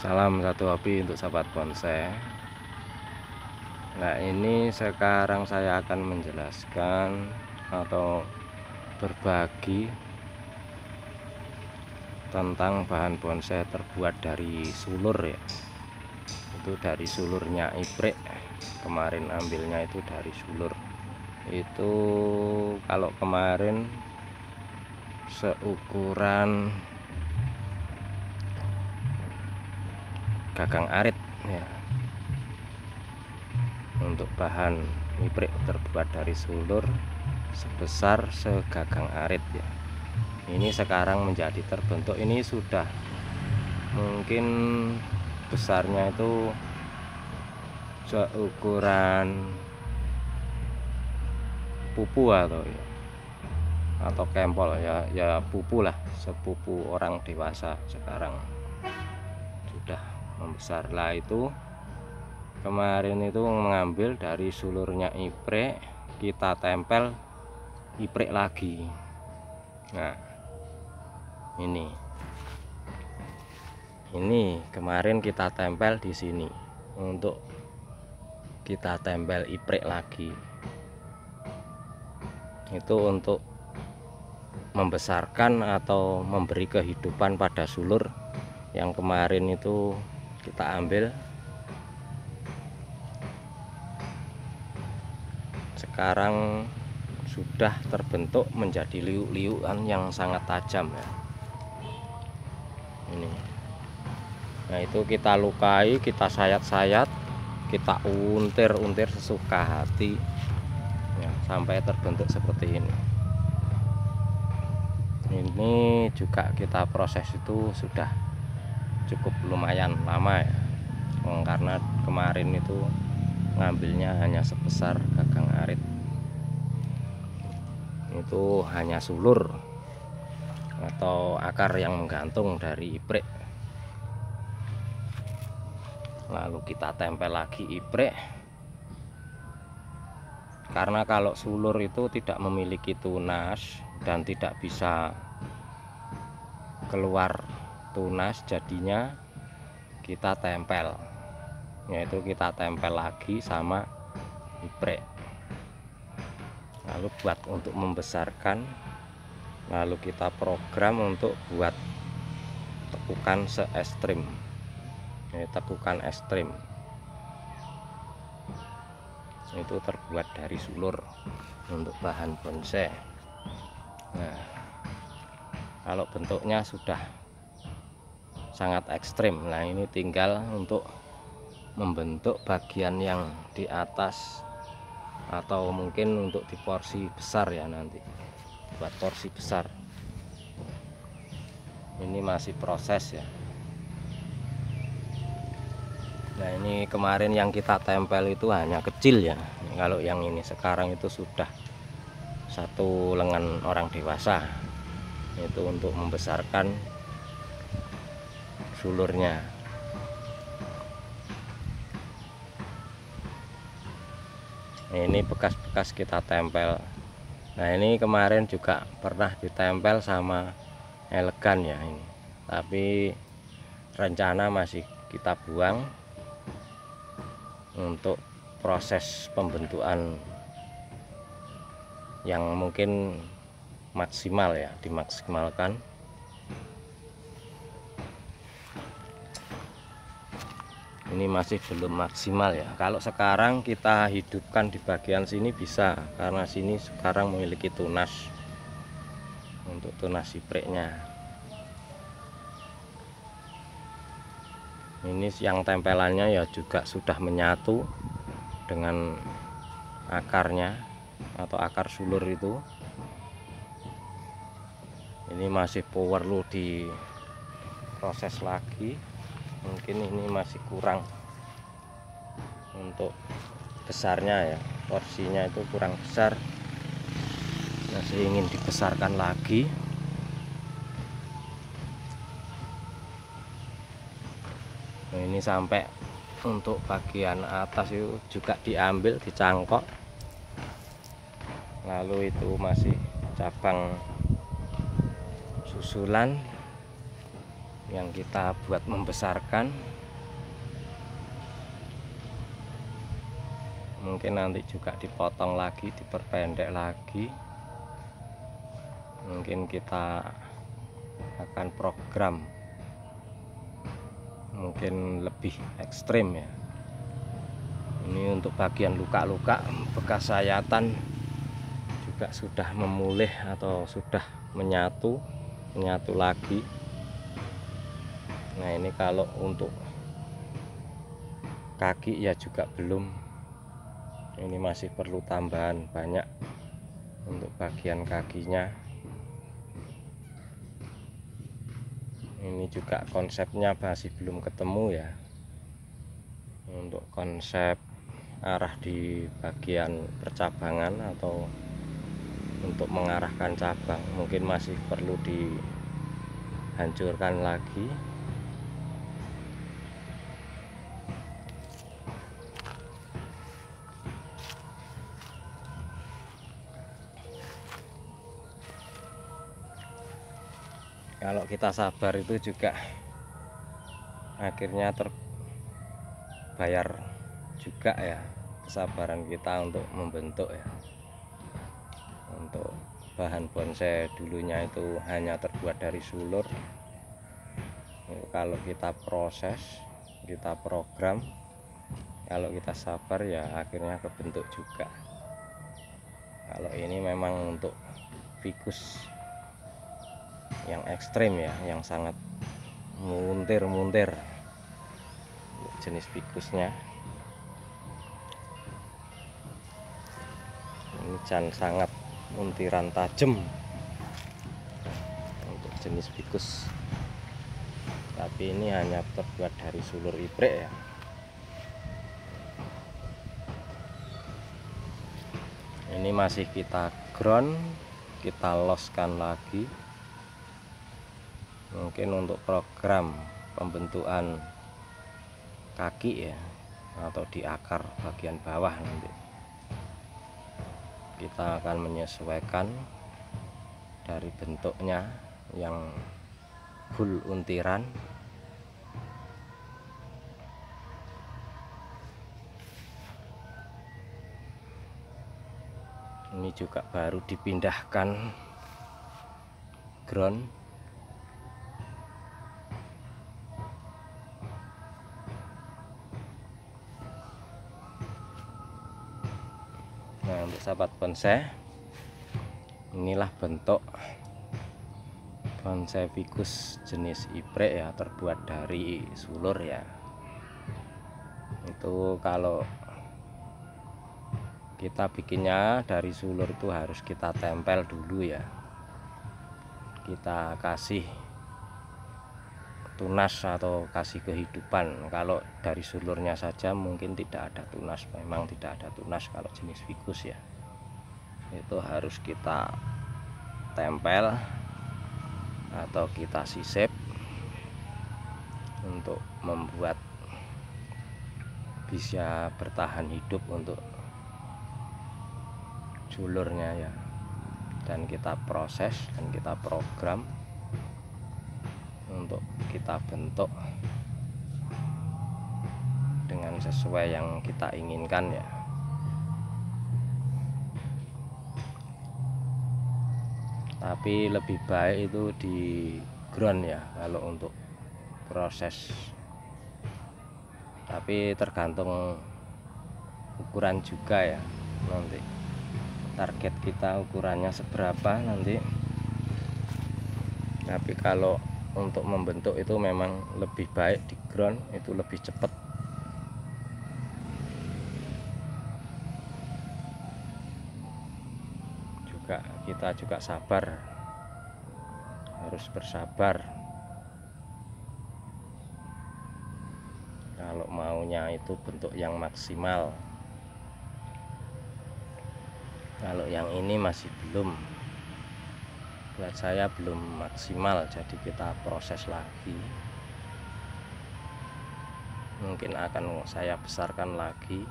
Salam satu hobi untuk sahabat bonsai. Nah, ini sekarang saya akan menjelaskan atau berbagi tentang bahan bonsai terbuat dari sulur ya. Itu dari sulurnya iprek. Kemarin ambilnya itu dari sulur. Itu kalau kemarin seukuran gagang arit ya. Untuk bahan iprek terbuat dari sulur sebesar segagang arit ya. Ini sekarang menjadi terbentuk, ini sudah mungkin besarnya itu seukuran pupu atau kempol ya pupu lah, sepupu orang dewasa sekarang sudah membesar. Lah itu kemarin itu mengambil dari sulurnya iprek, kita tempel iprek lagi. Nah, ini kemarin kita tempel di sini untuk kita tempel iprek lagi. Itu untuk membesarkan atau memberi kehidupan pada sulur yang kemarin itu kita ambil. Sekarang sudah terbentuk menjadi liuk-liukan yang sangat tajam ya. Ini. Nah, itu kita lukai, kita sayat-sayat, kita untir-untir sesuka hati ya, sampai terbentuk seperti ini. Ini juga kita proses itu sudah cukup lumayan lama ya, karena kemarin itu ngambilnya hanya sebesar gagang arit. Itu hanya sulur atau akar yang menggantung dari iprek. Lalu kita tempel lagi iprek, karena kalau sulur itu tidak memiliki tunas dan tidak bisa keluar tunas, jadinya kita tempel, yaitu kita tempel lagi sama iprek. Lalu buat untuk membesarkan, lalu kita program untuk buat tekukan se ekstrim, tekukan ekstrim itu terbuat dari sulur untuk bahan bonsai. Nah, kalau bentuknya sudah sangat ekstrim, nah ini tinggal untuk membentuk bagian yang di atas, atau mungkin untuk di porsi besar ya, nanti buat porsi besar. Ini masih proses ya. Nah, ini kemarin yang kita tempel itu hanya kecil ya. Kalau yang ini sekarang itu sudah satu lengan orang dewasa. Itu untuk membesarkan sulurnya. Nah, ini bekas-bekas kita tempel. Nah, ini kemarin juga pernah ditempel sama elegan ya ini. Tapi rencana masih kita buang untuk proses pembentukan yang mungkin maksimal ya, dimaksimalkan. Ini masih belum maksimal ya. Kalau sekarang kita hidupkan di bagian sini bisa, karena sini sekarang memiliki tunas untuk tunas ipreknya. Ini yang tempelannya ya juga sudah menyatu dengan akarnya atau akar sulur itu. Ini masih perlu diproses lagi. Mungkin ini masih kurang untuk besarnya ya, porsinya itu kurang besar, masih ingin dibesarkan lagi. Nah, ini sampai untuk bagian atas itu juga diambil, dicangkok. Lalu itu masih cabang susulan. yang kita buat membesarkan. Mungkin nanti juga dipotong lagi, diperpendek lagi. Mungkin kita akan program mungkin lebih ekstrim ya. Ini untuk bagian luka-luka bekas sayatan juga sudah memulih atau sudah menyatu lagi. Nah ini kalau untuk kaki ya juga belum, ini masih perlu tambahan banyak untuk bagian kakinya. Ini juga konsepnya masih belum ketemu ya, untuk konsep arah di bagian percabangan atau untuk mengarahkan cabang mungkin masih perlu dihancurkan lagi. Kalau kita sabar itu juga akhirnya terbayar juga ya, kesabaran kita untuk membentuk ya. Untuk bahan bonsai dulunya itu hanya terbuat dari sulur. Kalau kita proses, kita program, kalau kita sabar ya akhirnya kebentuk juga. Kalau ini memang untuk fikus yang ekstrim ya, yang sangat muntir-muntir jenis fikusnya. Ini sangat muntiran tajam untuk jenis fikus, tapi ini hanya terbuat dari sulur iprek ya. Ini masih kita ground, kita loskan lagi. Mungkin untuk program pembentukan kaki ya, atau di akar bagian bawah nanti kita akan menyesuaikan dari bentuknya yang full untiran. Ini juga baru dipindahkan ground. Nah untuk sahabat bonsai, inilah bentuk bonsai fikus jenis iprek ya, terbuat dari sulur ya. Itu kalau kita bikinnya dari sulur itu harus kita tempel dulu ya, kita kasih tunas atau kasih kehidupan. Kalau dari sulurnya saja mungkin tidak ada tunas, memang tidak ada tunas kalau jenis fikus ya. Itu harus kita tempel atau kita sisip untuk membuat bisa bertahan hidup untuk sulurnya ya. Dan kita proses dan kita program untuk kita bentuk dengan sesuai yang kita inginkan ya. Tapi lebih baik itu di ground ya kalau untuk proses. Tapi tergantung ukuran juga ya, nanti target kita ukurannya seberapa nanti. Tapi kalau untuk membentuk itu memang lebih baik di ground, itu lebih cepat. Juga kita juga sabar, harus bersabar kalau maunya itu bentuk yang maksimal. Kalau yang ini masih belum, buat saya belum maksimal, jadi kita proses lagi. Mungkin akan saya besarkan lagi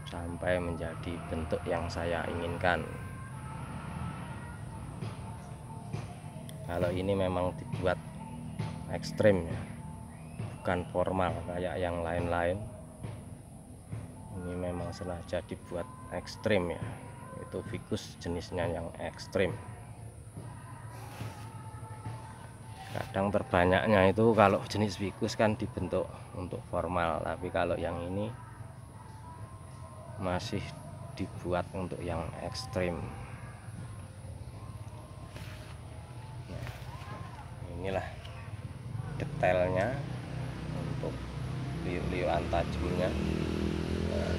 sampai menjadi bentuk yang saya inginkan. Kalau ini memang dibuat ekstrim ya, bukan formal kayak yang lain-lain. Ini memang sengaja dibuat ekstrim ya, itu ficus jenisnya yang ekstrim. Kadang terbanyaknya itu kalau jenis ficus kan dibentuk untuk formal, tapi kalau yang ini masih dibuat untuk yang ekstrim. Nah, inilah detailnya untuk liuk-liukan tajamnya. Nah,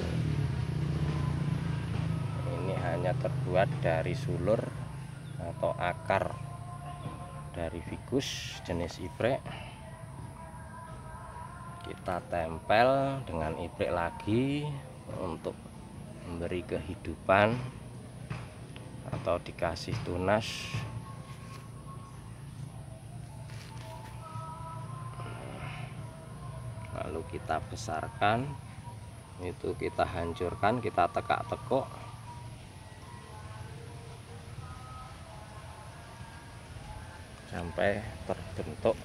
ini hanya terbuat dari sulur atau akar dari ficus jenis iprek. Kita tempel dengan iprek lagi untuk memberi kehidupan atau dikasih tunas. Lalu kita besarkan, itu kita hancurkan, kita tekak-tekuk sampai terbentuk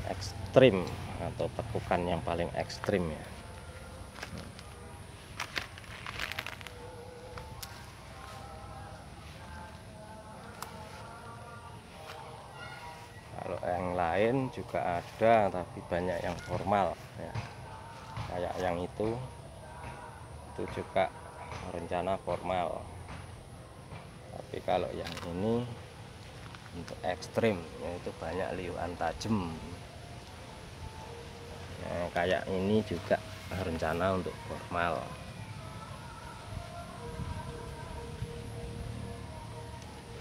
ekstrim atau tekukan yang paling ekstrim ya. Kalau yang lain juga ada, tapi banyak yang formal ya. Kayak yang itu juga rencana formal. Tapi kalau yang ini untuk ekstrim, yaitu banyak liukan tajam. Nah, kayak ini juga rencana untuk formal.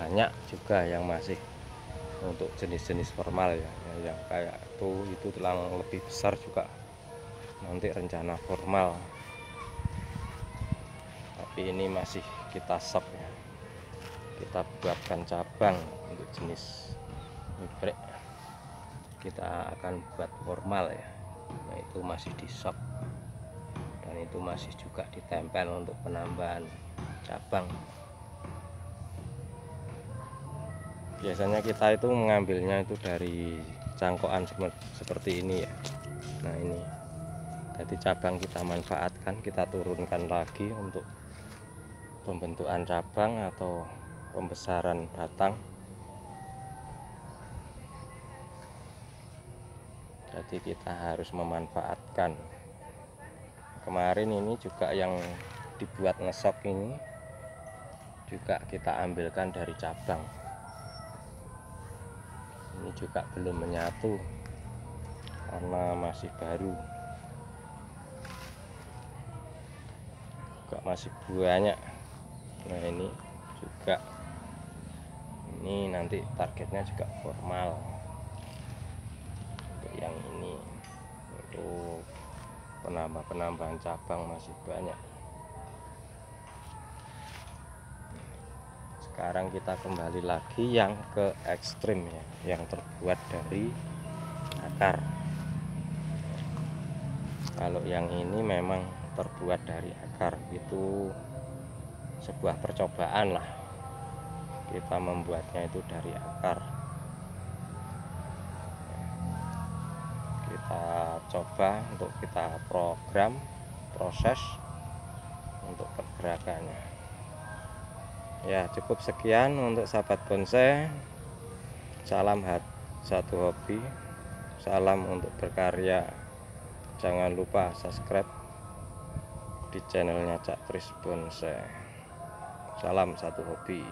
Banyak juga yang masih untuk jenis-jenis formal ya, yang kayak itu tulang lebih besar juga nanti rencana formal. Tapi ini masih kita sop ya, kita buatkan cabang untuk jenis iprek, kita akan buat formal ya. Nah, itu masih di sop dan itu masih juga ditempel untuk penambahan cabang. Biasanya kita itu mengambilnya itu dari cangkokan seperti ini ya. Nah, ini jadi cabang kita manfaatkan, kita turunkan lagi untuk pembentukan cabang atau pembesaran batang. Jadi kita harus memanfaatkan. Kemarin ini juga yang dibuat ngesok ini juga kita ambilkan dari cabang. Ini juga belum menyatu karena masih baru, juga masih banyak. Nah, ini juga, ini nanti targetnya juga formal. Untuk yang ini, untuk penambahan cabang masih banyak. Sekarang kita kembali lagi yang ke ekstrim ya, yang terbuat dari akar. Kalau yang ini memang terbuat dari akar, itu sebuah percobaan lah, kita membuatnya itu dari akar. Kita coba untuk kita program proses untuk pergerakannya ya. Cukup sekian untuk sahabat bonsai. Salam satu hobi, salam untuk berkarya. Jangan lupa subscribe di channelnya Cak Tris Bonsai. Salam satu hobi.